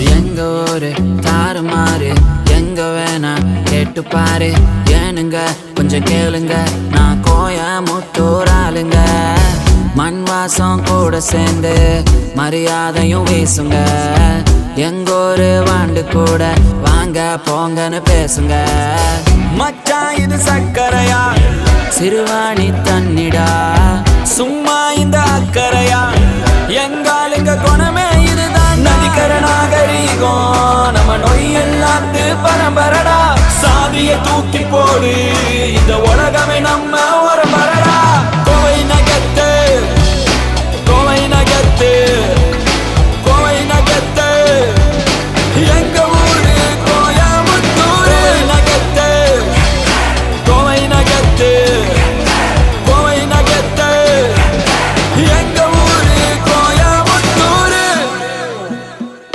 எங்க ஊரு தாறுமாறு எங்க வேணா கேட்டு பாரு ஏனுங்க கொஞ்சம் கேளுங்க நான் கோயமுத்தூர் ஆளுங்க மண் வாசம் கூட சேர்ந்து மரியாதையும் வீசுங்க எங்க ஒரு வாண்டு கூட வாங்க போங்கன்னு பேசுங்க மச்சான் இது சக்கரையா சிறுவாணி தண்ணிடா சும்மா இந்த அக்கறையா எங்காலுங்க குணமே இதுதான் நதிக்கர நாகரீகம் நம்ம நொய் எல்லாத்து பரம்பரடா சாதிய தூக்கி